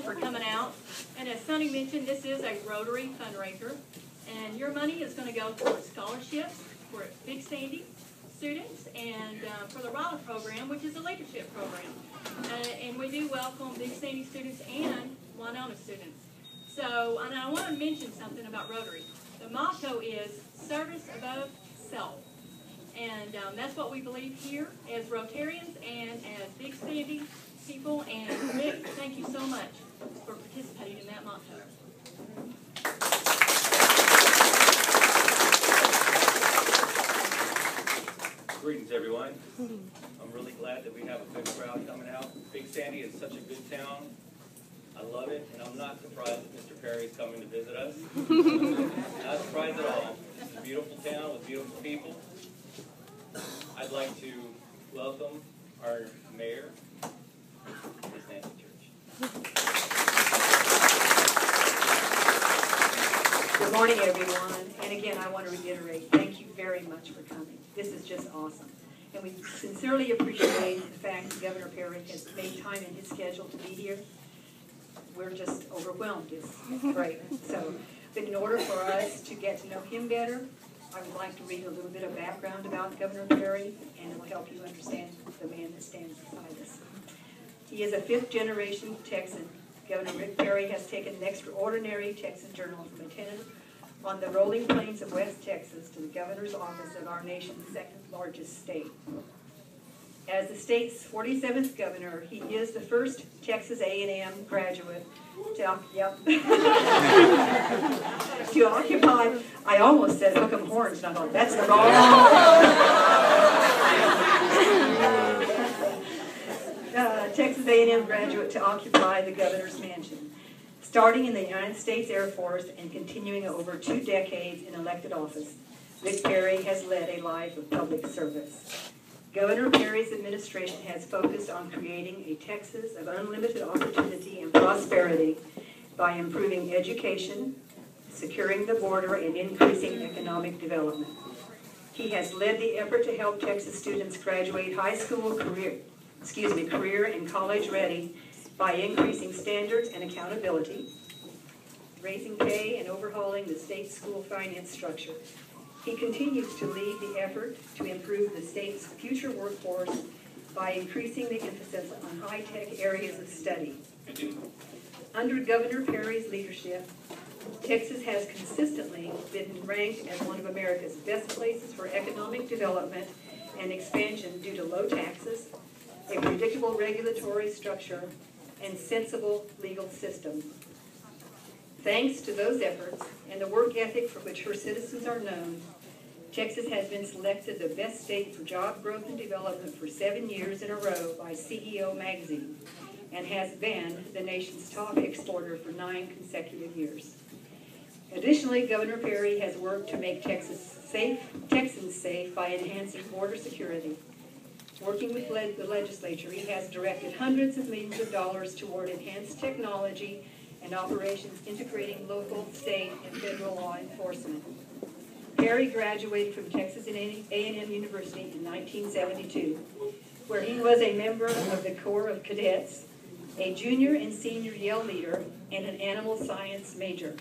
for coming out. And as Sonny mentioned, this is a Rotary fundraiser. And your money is going to go towards scholarships for Big Sandy students and for the Waffle program, which is a leadership program. And we do welcome Big Sandy students and Winona students. So, and I want to mention something about Rotary. The motto is service above self. And that's what we believe here as Rotarians and as Big Sandy people. And Rick, thank you so much for participating in that motto. Greetings, everyone. I'm really glad that we have a good crowd coming out. Big Sandy is such a good town. I love it, and I'm not surprised that Mr. Perry is coming to visit us. Not surprised at all. It's a beautiful town with beautiful people. I'd like to welcome our mayor to Big Sandy Church. Good morning, everyone. And again, I want to reiterate, thank you very much for coming. This is just awesome. And we sincerely appreciate the fact that Governor Perry has made time in his schedule to be here. We're just overwhelmed. It's great. So, but in order for us to get to know him better, I would like to read a little bit of background about Governor Perry, and it will help you understand the man that stands beside us. He is a fifth-generation Texan. Governor Rick Perry has taken an extraordinary Texan journal from a tenant on the rolling plains of West Texas to the governor's office of our nation's second largest state. As the state's 47th governor, he is the first Texas A&M graduate to occupy, I almost said hook 'em horns, and I thought, that's the wrong Texas A&M graduate to occupy the governor's mansion. Starting in the United States Air Force and continuing over 2 decades in elected office, Rick Perry has led a life of public service. Governor Perry's administration has focused on creating a Texas of unlimited opportunity and prosperity by improving education, securing the border, and increasing economic development. He has led the effort to help Texas students graduate high school career and college ready by increasing standards and accountability, raising pay, and overhauling the state school finance structure. He continues to lead the effort to improve the state's future workforce by increasing the emphasis on high-tech areas of study. Under Governor Perry's leadership, Texas has consistently been ranked as one of America's best places for economic development and expansion due to low taxes, a predictable regulatory structure, and sensible legal system. Thanks to those efforts and the work ethic for which her citizens are known, Texas has been selected the best state for job growth and development for 7 years in a row by CEO magazine and has been the nation's top exporter for 9 consecutive years. Additionally, Governor Perry has worked to make Texans safe by enhancing border security. Working with the legislature, he has directed hundreds of millions of dollars toward enhanced technology and operations integrating local, state, and federal law enforcement. Perry graduated from Texas A&M University in 1972, where he was a member of the Corps of Cadets, a junior and senior Yale leader, and an animal science major.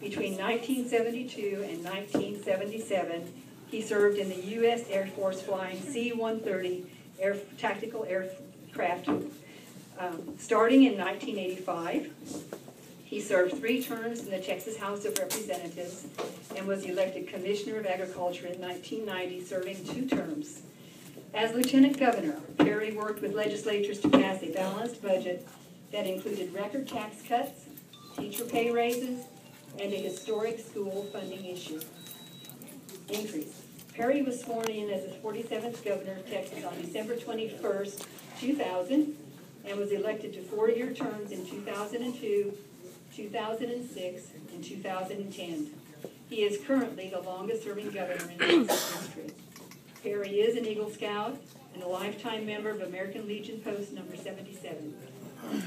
Between 1972 and 1977, he served in the U.S. Air Force flying C-130 tactical aircraft. Starting in 1985, he served 3 terms in the Texas House of Representatives and was elected Commissioner of Agriculture in 1990, serving 2 terms. As Lieutenant Governor, Perry worked with legislatures to pass a balanced budget that included record tax cuts, teacher pay raises, and a historic school funding increase. Perry was sworn in as the 47th governor of Texas on December 21st, 2000, and was elected to 4-year terms in 2002, 2006, and 2010. He is currently the longest-serving governor in Texas history. Perry is an Eagle Scout and a lifetime member of American Legion Post number 77.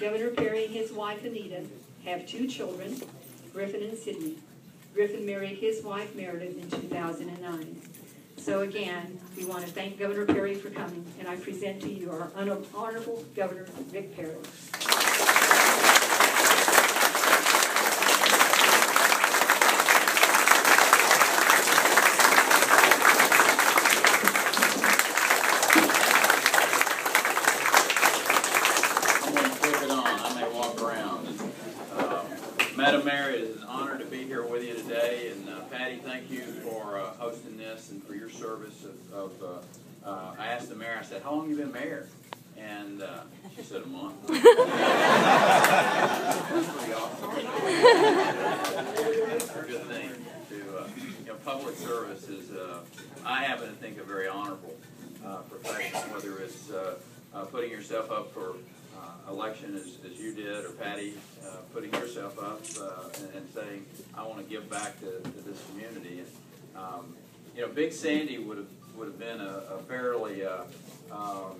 Governor Perry and his wife, Anita, have 2 children, Griffin and Sydney. Griffin married his wife, Meredith, in 2009. So again, we want to thank Governor Perry for coming, and I present to you our Honorable Governor Rick Perry. Madam Mayor, it is an honor to be here with you today, and Patty, thank you for hosting this and for your service I asked the mayor, I said, how long have you been mayor? And she said, a month. That's pretty awesome. It's a good thing to, public service is, I happen to think, a very honorable profession, whether it's putting yourself up for election as you did, or Patty putting yourself up and saying, I want to give back to this community. And, Big Sandy would have been a fairly, I'm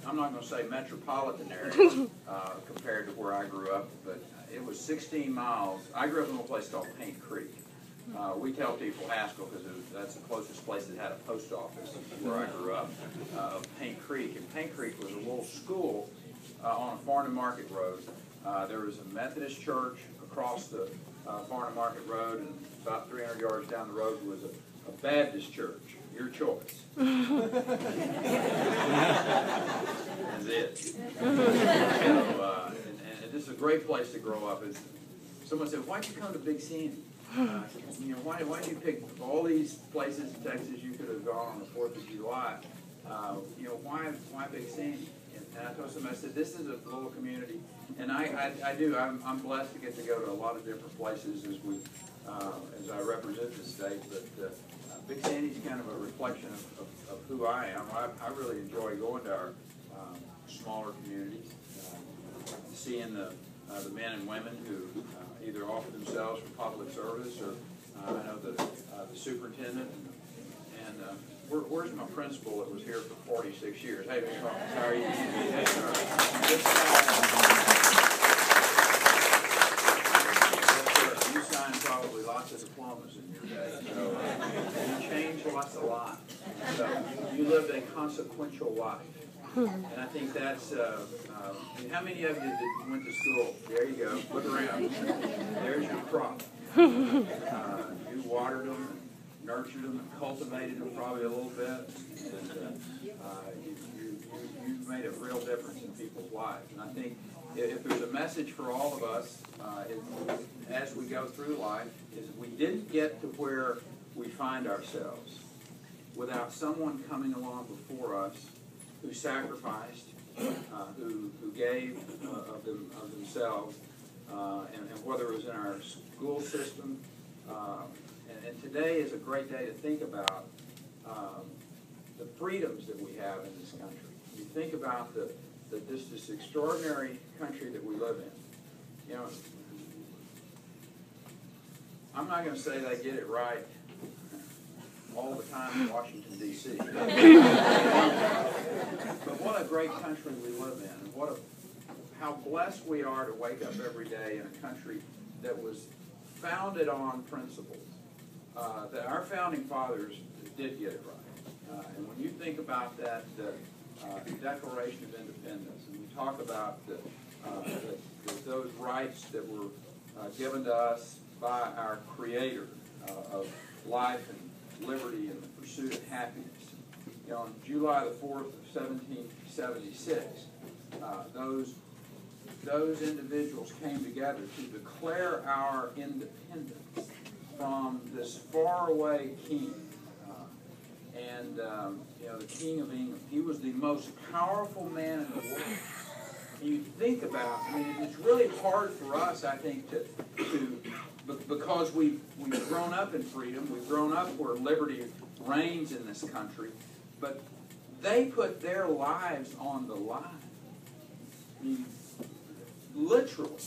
not going to say metropolitan area compared to where I grew up, but it was 16 miles. I grew up in a place called Paint Creek. We tell people Haskell because that's the closest place that had a post office where I grew up, Paint Creek. And Paint Creek was a little school on a farm to market road. There was a Methodist church across the farm to market road, and about 300 yards down the road was a Baptist church. Your choice. That's it. So, and this is a great place to grow up. Someone said, why'd you come to Big Sandy? Why did you pick all these places in Texas you could have gone on the 4th of July? Why Big Sandy? And I told somebody, I said, this is a little community. And I'm blessed to get to go to a lot of different places as I represent the state. But Big Sandy's kind of a reflection of who I am. I really enjoy going to our smaller communities, seeing the men and women who either offer themselves for public service, or I know the superintendent, and where's my principal that was here for 46 years? Hey, Mr. Rollins, how are you? Hey, sir. You signed probably lots of diplomas in your day, so you changed lots a lot. So you lived a consequential life. And I think that's, how many of you that went to school? There you go, look around. There's your crop. You watered them, and nurtured them, and cultivated them probably a little bit. And you've made a real difference in people's lives. And I think if there's a message for all of us as we go through life, is we didn't get to where we find ourselves without someone coming along before us who sacrificed, who gave of themselves, and whether it was in our school system. And today is a great day to think about the freedoms that we have in this country. You think about this extraordinary country that we live in. I'm not going to say they get it right all the time in Washington, D.C. But what a great country we live in, and how blessed we are to wake up every day in a country that was founded on principles. That our founding fathers did get it right. And when you think about that, the Declaration of Independence, and we talk about those rights that were given to us by our Creator of life and liberty and the pursuit of happiness. On July the 4th of 1776, those individuals came together to declare our independence from this faraway king. The King of England, he was the most powerful man in the world. And you think about, it's really hard for us, I think, because we've grown up in freedom, we've grown up where liberty reigns in this country, but they put their lives on the line. Literally,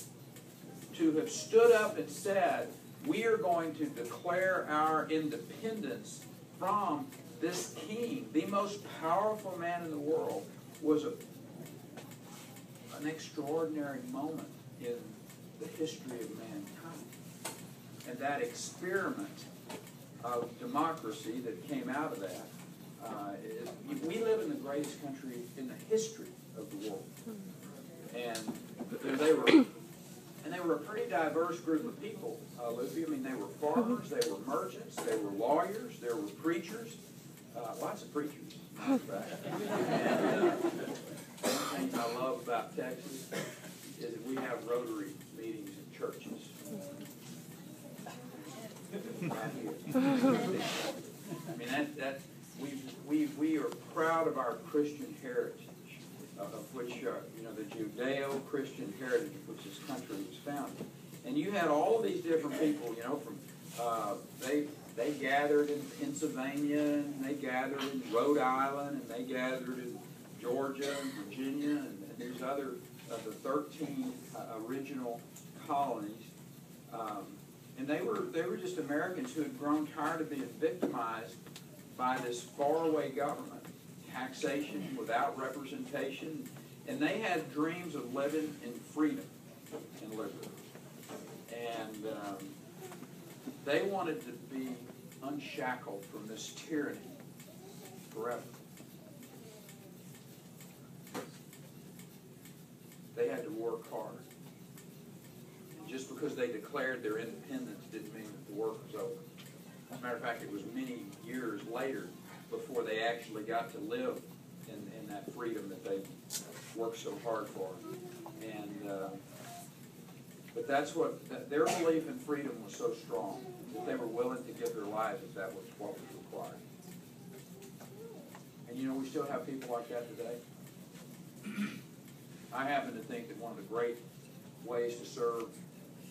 to have stood up and said, we are going to declare our independence from this king, the most powerful man in the world, was an extraordinary moment in the history of mankind. And that experiment of democracy that came out of that, we live in the greatest country in the history of the world. And they were a pretty diverse group of people, Lucy. They were farmers, they were merchants, they were lawyers, there were preachers, lots of preachers. And one of the things I love about Texas is that we have Rotary meetings in churches. Right here. I mean, we are proud of our Christian heritage, of which, the Judeo-Christian heritage of which this country was founded. And you had all these different people, from, they gathered in Pennsylvania, and they gathered in Rhode Island, and they gathered in Georgia and Virginia, and these other of the 13 original colonies. And they were just Americans who had grown tired of being victimized by this faraway government, taxation without representation, and they had dreams of living in freedom and liberty. And they wanted to be unshackled from this tyranny forever. They had to work hard. And just because they declared their independence didn't mean that the work was over. As a matter of fact, it was many years later before they actually got to live in that freedom that they worked so hard for. And but that's what their belief in freedom was so strong that they were willing to give their lives if that was what was required. And we still have people like that today. I happen to think that one of the great ways to serve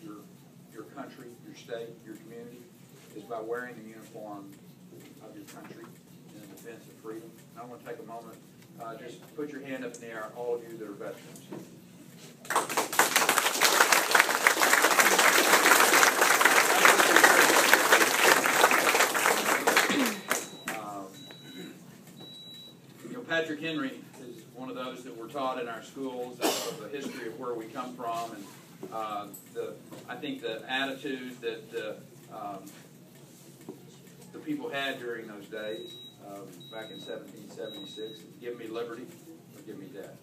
your country, your state, your community, is by wearing the uniform of your country in the defense of freedom. And I want to take a moment, just put your hand up in the air, all of you that are veterans. Patrick Henry is one of those that were taught in our schools of the history of where we come from, and I think the attitude that the people had during those days, back in 1776, give me liberty or give me death.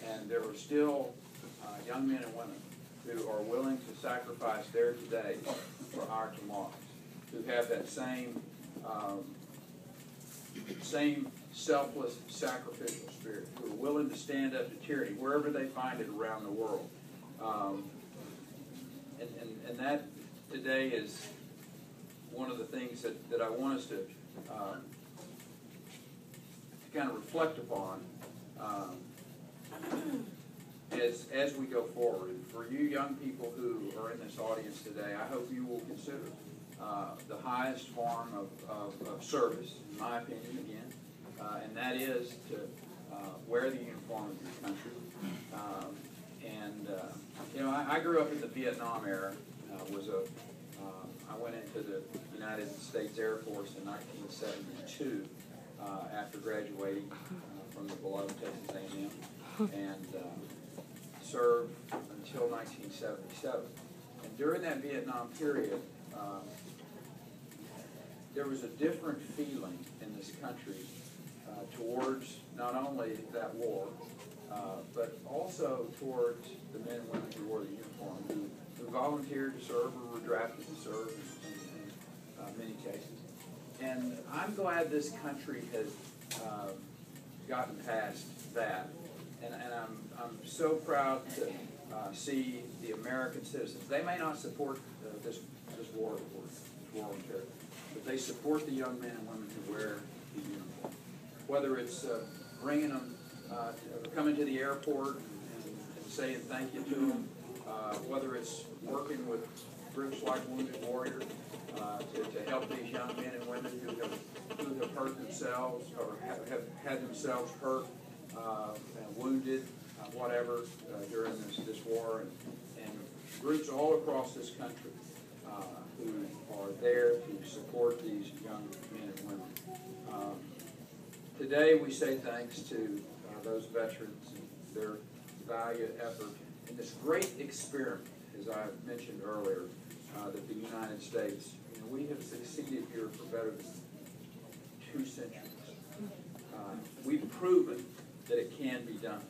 And there are still young men and women who are willing to sacrifice their today for our tomorrows, who have that same selfless, sacrificial spirit, who are willing to stand up to tyranny wherever they find it around the world. And that today is one of the things that I want us to kind of reflect upon as we go forward. And for you young people who are in this audience today, I hope you will consider the highest form of service, in my opinion, again, and that is to wear the uniform of your country. I grew up in the Vietnam era. I went into the United States Air Force in 1972 after graduating from the beloved Texas A&M, and served until 1977. And during that Vietnam period, there was a different feeling in this country towards not only that war, but also towards the men and women who wore the uniform, who volunteered to serve or were drafted to serve in many cases. And I'm glad this country has gotten past that. And I'm so proud to see the American citizens. They may not support this war on terror, but they support the young men and women who wear the uniform. Whether it's bringing them, coming to the airport and saying thank you to them, whether it's working with groups like Wounded Warrior to help these young men and women who have hurt themselves or have had themselves hurt, wounded, whatever, during this war, and groups all across this country who are there to support these young men and women. Today we say thanks to those veterans and their valiant effort in this great experiment, as I mentioned earlier, that the United States, we have succeeded here for better than 2 centuries. We've proven that it can be done.